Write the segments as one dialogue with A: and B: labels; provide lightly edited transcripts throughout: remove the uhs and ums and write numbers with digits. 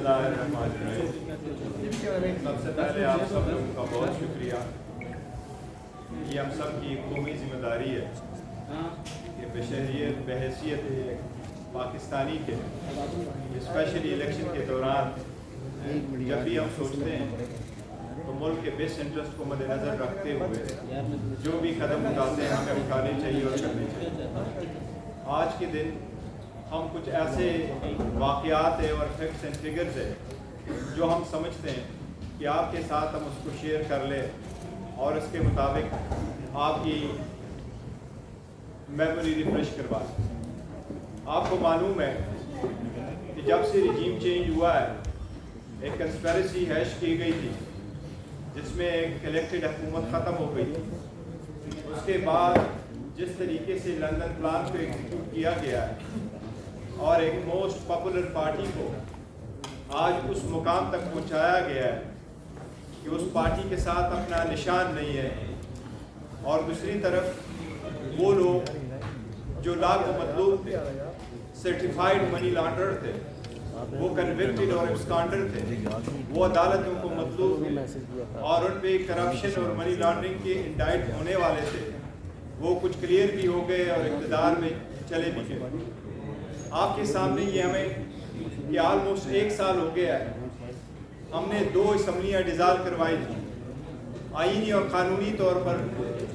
A: बिस्मिल्लाहिर्रहमानिर्रहीम। सबसे पहले आप सब लोगों का बहुत शुक्रिया। ये हम सब की कौमी जिम्मेदारी है कि बशरियत बहैसियत पाकिस्तानी के स्पेशली इलेक्शन के दौरान जब भी हम सोचते हैं तो मुल्क के बेस्ट इंटरेस्ट को मद्देनज़र रखते हुए जो भी कदम उठाते हैं हमें उठाने चाहिए और करने चाहिए। आज के दिन हम कुछ ऐसे वाक़यात है और फैक्ट्स एंड फिगर्स है जो हम समझते हैं कि आपके साथ हम उसको शेयर कर लें और इसके मुताबिक आपकी मेमोरी रिफ्रेश करवा लें। आपको मालूम है कि जब से रिजीम चेंज हुआ है एक कंस्पेरेसी हैश की गई थी जिसमें एक इलेक्टेड हुकूमत ख़त्म हो गई थी। उसके बाद जिस तरीके से लंदन प्लान को एग्जीक्यूट किया गया है और एक मोस्ट पॉपुलर पार्टी को आज उस मुकाम तक पहुंचाया गया है कि उस पार्टी के साथ अपना निशान नहीं है, और दूसरी तरफ वो लोग जो लाख मतलूब थे, सर्टिफाइड मनी लॉन्डर थे, वो कन्विक्टेड और एब्सकॉन्डर थे, वो अदालतों को मतलूब थे और उन पे करप्शन और मनी लॉन्ड्रिंग के इंडाइट होने वाले थे, वो कुछ क्लियर भी हो गए और इक़्तिदार में चले भी गए। आपके सामने ये हमें कि ऑलमोस्ट 1 साल हो गया है, हमने 2 असम्बलियाँ डिज़ाल्व करवाई थी। आईनी और क़ानूनी तौर पर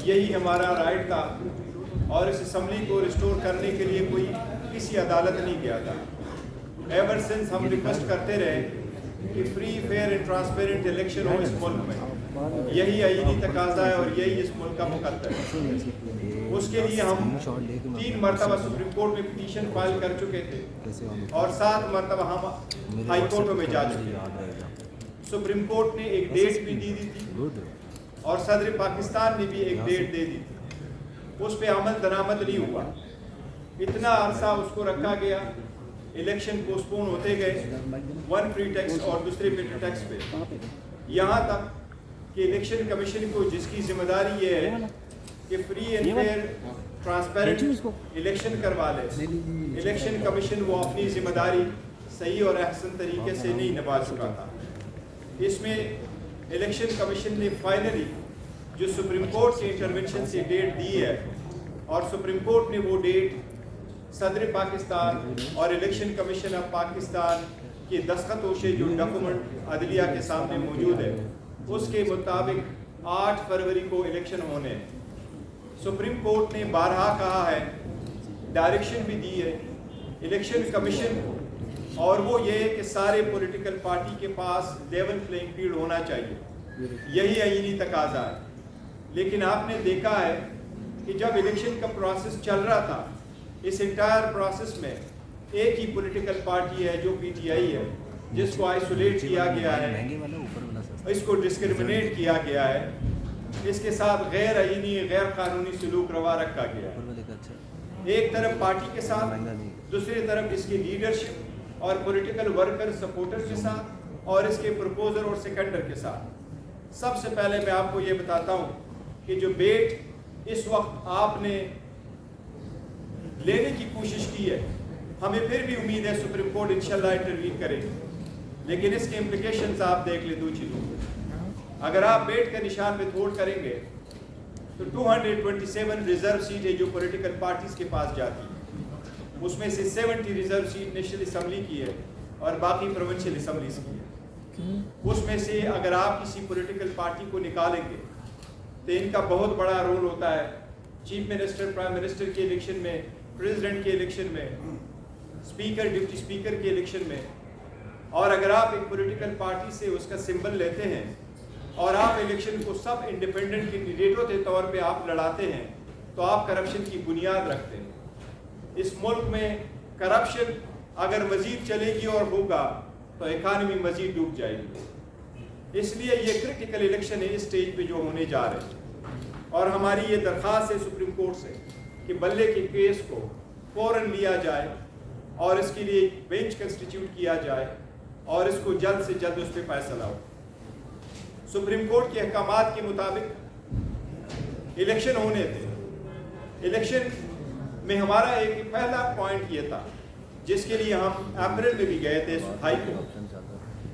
A: यही हमारा राइट था और इस असम्बली को रिस्टोर करने के लिए कोई किसी अदालत नहीं गया था। एवर सिंस हम रिक्वेस्ट करते रहे कि free fair and transparent election हो इस मुल्क में, यही आईनी तकाजा है और यही इस मुल्क का मुकद्दर है। उसके लिए हम 3 मरतबा सुप्रीम कोर्ट में पिटीशन फाइल कर चुके थे और 7 मरतबा हम हाई कोर्टों में जा चुके हैं। सुप्रीम कोर्ट ने एक डेट भी दी थी और सदर पाकिस्तान ने भी एक डेट दे दी थी, उस पर अमल दरामद नहीं हुआ। इतना अरसा उसको रखा गया, इलेक्शन पोस्टपोन होते गए, वन प्रीटेक्स्ट और दूसरे प्रीटेक्स्ट पे, यहाँ तक कि इलेक्शन कमीशन को जिसकी जिम्मेदारी ये है कि free and fair transparent election करवा ले, इलेक्शन कमीशन वो अपनी जिम्मेदारी सही और अहसन तरीके से नहीं निभा चुका था। इसमें इलेक्शन कमीशन ने फाइनली जो सुप्रीम कोर्ट के इंटरवेंशन से डेट दी है और सुप्रीम कोर्ट ने वो डेट सदर पाकिस्तान और इलेक्शन कमीशन ऑफ पाकिस्तान के दस्तखतों से जो डॉक्यूमेंट अदलिया के सामने मौजूद है उसके मुताबिक 8 फरवरी को इलेक्शन होने हैं। सुप्रीम कोर्ट ने बारहा कहा है, डायरेक्शन भी दी है इलेक्शन कमीशन, और वो ये है कि सारे पॉलिटिकल पार्टी के पास लेवल प्लेइंग फील्ड होना चाहिए, यही आईनी तकाजा है। लेकिन आपने देखा है कि जब इलेक्शन का प्रोसेस चल रहा था, इस इंटायर प्रोसेस में एक ही पॉलिटिकल पार्टी है जो PTI है, जिसको आइसोलेट किया गया है, इसको डिस्क्रिमिनेट किया गया है, इसके साथ गैर आईनी गैर कानूनी सलूक रवा रखा गया है। एक तरफ पार्टी के साथ, दूसरी तरफ इसकी लीडरशिप और पॉलिटिकल वर्कर सपोर्टर के साथ और इसके प्रपोजर और सेकेंडर के साथ। सबसे पहले मैं आपको ये बताता हूँ कि जो बेट इस वक्त आपने लेने की कोशिश की है, हमें फिर भी उम्मीद है सुप्रीम कोर्ट इंशाल्लाह इंटरवीन करेगी, लेकिन इसके इम्प्लिकेशंस आप देख ले 2 चीज़ों। अगर आप बेट के निशान पे तोड़ करेंगे तो 227 रिजर्व सीट है जो पॉलिटिकल पार्टीज के पास जाती है, उसमें से 70 रिजर्व सीट नेशनल असम्बली की है और बाकी प्रोविंशियल असम्बलीज की है। उसमें से अगर आप किसी पॉलिटिकल पार्टी को निकालेंगे तो इनका बहुत बड़ा रोल होता है चीफ मिनिस्टर, प्राइम मिनिस्टर के इलेक्शन में, प्रेसिडेंट के इलेक्शन में, स्पीकर, डिप्टी स्पीकर के इलेक्शन में। और अगर आप एक पॉलिटिकल पार्टी से उसका सिंबल लेते हैं और आप इलेक्शन को सब इंडिपेंडेंट कैंडिडेटों के तौर पे आप लड़ाते हैं तो आप करप्शन की बुनियाद रखते हैं। इस मुल्क में करप्शन अगर मजीद चलेगी और होगा तो इकानमी मजीद डूब जाएगी। इसलिए ये क्रिटिकल इलेक्शन है इस स्टेज पे जो होने जा रहे हैं, और हमारी ये दरख्वास्त है सुप्रीम कोर्ट से कि बल्ले के केस को फौरन लिया जाए और इसके लिए बेंच कंस्टिट्यूट किया जाए और इसको जल्द से जल्द उस पर फैसला हो। सुप्रीम कोर्ट के अहकामात के मुताबिक इलेक्शन होने थे। इलेक्शन में हमारा एक पहला पॉइंट ये था जिसके लिए हम अप्रैल में भी गए थे हाई कोर्ट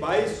A: 22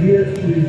B: DSP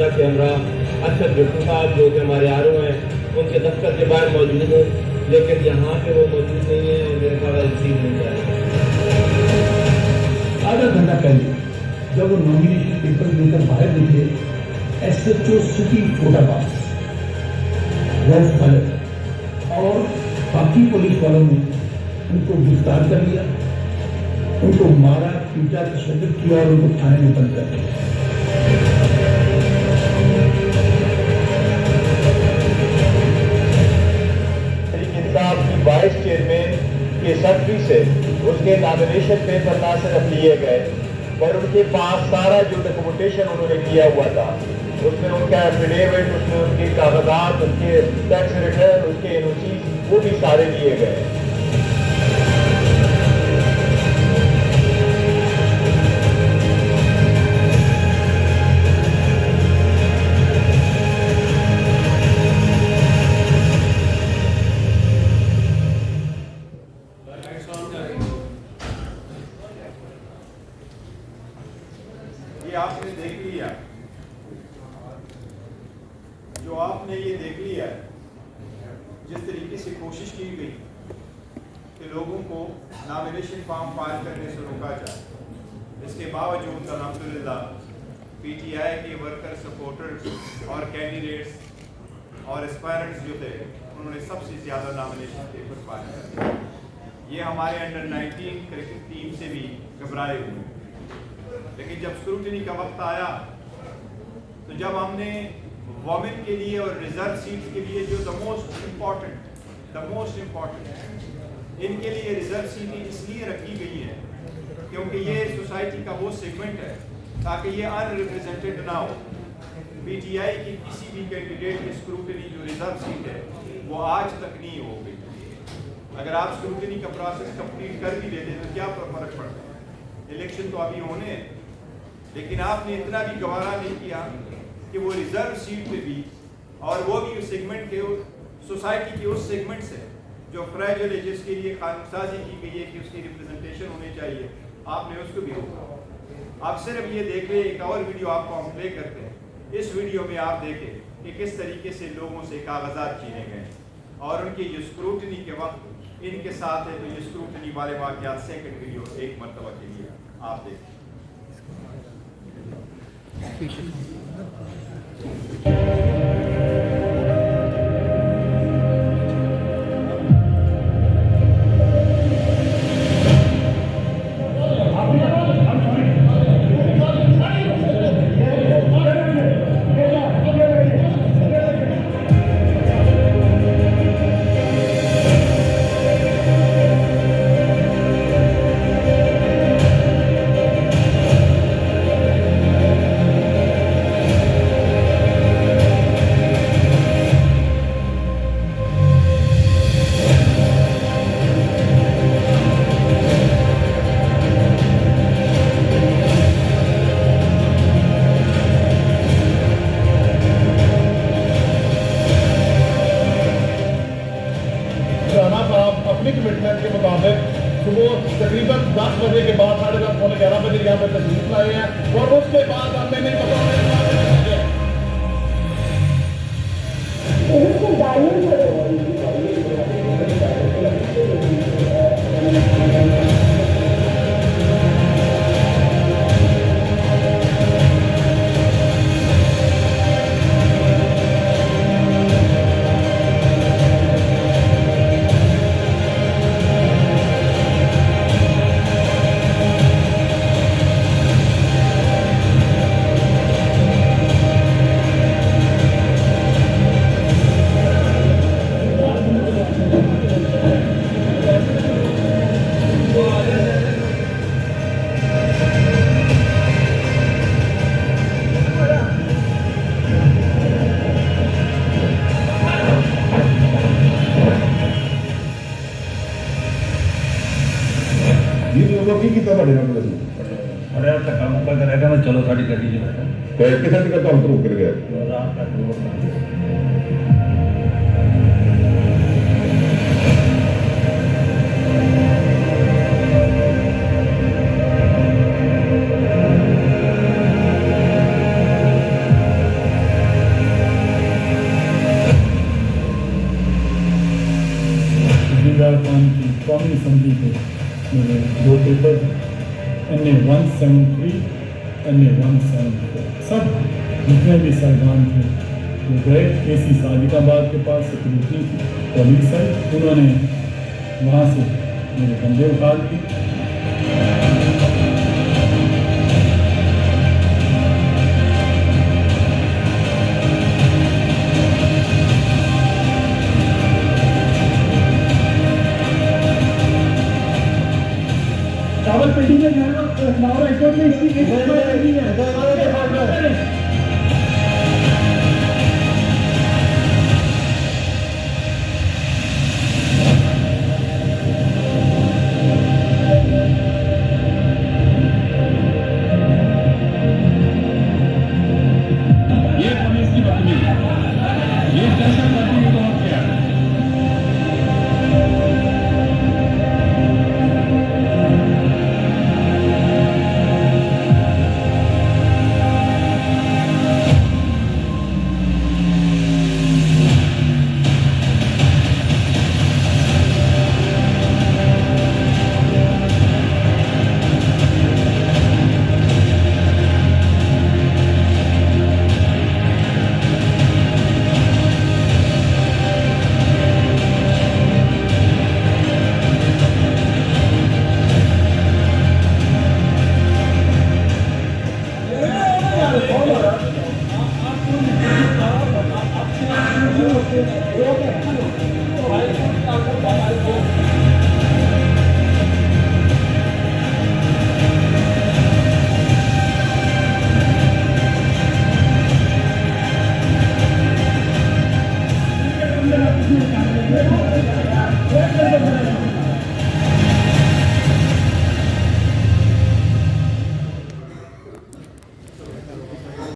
C: बंदा कैमरा अरशद भुट्टो साहब जो कि हमारे आर ओ हैं उनके दफ्तर के बाहर मौजूद है, लेकिन यहाँ पे वो मौजूद नहीं है और मेरे ख्याल रिसीव नहीं कर रहे।
B: आधा घंटा पहले जब वो नॉमिनेशन पेपर लेकर बाहर निकले, SHO सिटी फैजाबाद रऊफ खलक और बाकी पुलिस वालों ने उनको गिरफ्तार कर लिया, उनको मारा, पीटा, तशद्दुद किया और उनको थाने में बंद कर दिया।
A: साहब की वाइस चेयरमैन के सेक्रेटरी से उसके नॉमिनेशन पेपर ना सिर्फ लिए गए पर उनके पास सारा जो डॉक्यूमेंटेशन उन्होंने किया हुआ था, उसमें उनका एफिडेविट, उसमें उनके कागजात, उनके टैक्स रिटर्न, उनके एनओसी, वो भी सारे लिए गए। ये आपने देख लिया, जो आपने ये देख लिया जिस तरीके से कोशिश की गई कि लोगों को नॉमिनेशन फॉर्म फाइल करने से रोका जाए, इसके बावजूद अल्हम्दुलिल्लाह PTI के वर्कर, सपोर्टर्स और कैंडिडेट्स और एस्पायरेंट्स जो थे उन्होंने सबसे ज़्यादा नॉमिनेशन पेपर फाइल कर दिए। ये हमारे अंडर-19 क्रिकेट टीम से भी घबराए हुए। लेकिन जब स्क्रूटनी का वक्त आया तो जब हमने वोमेन के लिए और रिजर्व सीट के लिए जो द मोस्ट इम्पॉर्टेंट इनके लिए रिजर्व सीटें इसलिए रखी गई है क्योंकि ये सोसाइटी का वो सेगमेंट है ताकि ये अनरिप्रेजेंटेड ना हो। PTI की किसी भी कैंडिडेट की स्क्रूटनी जो रिजर्व सीट है वो आज तक नहीं हो गई। अगर आप स्क्रूटनी का प्रोसेस कंप्लीट कर भी लेते तो क्या फर्क पड़ता है? इलेक्शन तो अभी होने हैं, लेकिन आपने इतना भी गवारा नहीं किया कि वो रिजर्व सीट पे भी, और वो भी उस सेगमेंट के, सोसाइटी के उस सेगमेंट से जो फ्रैजाइल है, जिसके लिए कानूनसाजी की गई है कि उसकी रिप्रेजेंटेशन होनी चाहिए, आपने उसको भी रोका। आप सिर्फ ये देख लें, एक और वीडियो आपको हम प्ले करते हैं। इस वीडियो में आप देखें कि किस तरीके से लोगों से कागजात छीने गए और उनकी जो स्क्रूटनी के वक्त इनके साथ है, तो ये स्क्रूटनी वाले वाक़यात सेकंड वीडियो एक मरतबा के लिए आप देखें।
D: अपनी कमिटमेंट के मुताबिक सुबह तकरीबन 10 बजे के बाद 10:30 पौने 11 बजे यहाँ पर तशरीफ लाए हैं और उसके बाद हमें नहीं पता
C: चलो साड़ी कर दीजिए
D: किसी का तो हम तो कर गया
E: कौमी असम्बली के मेरे 2 पेपर NA 173 NA 174 सब जितने भी साहिबान थे वो गए KC सादिकाबाद के पास सिक्योरिटी कॉलेज साइड, उन्होंने वहाँ से मेरे कंधे उठा दिए।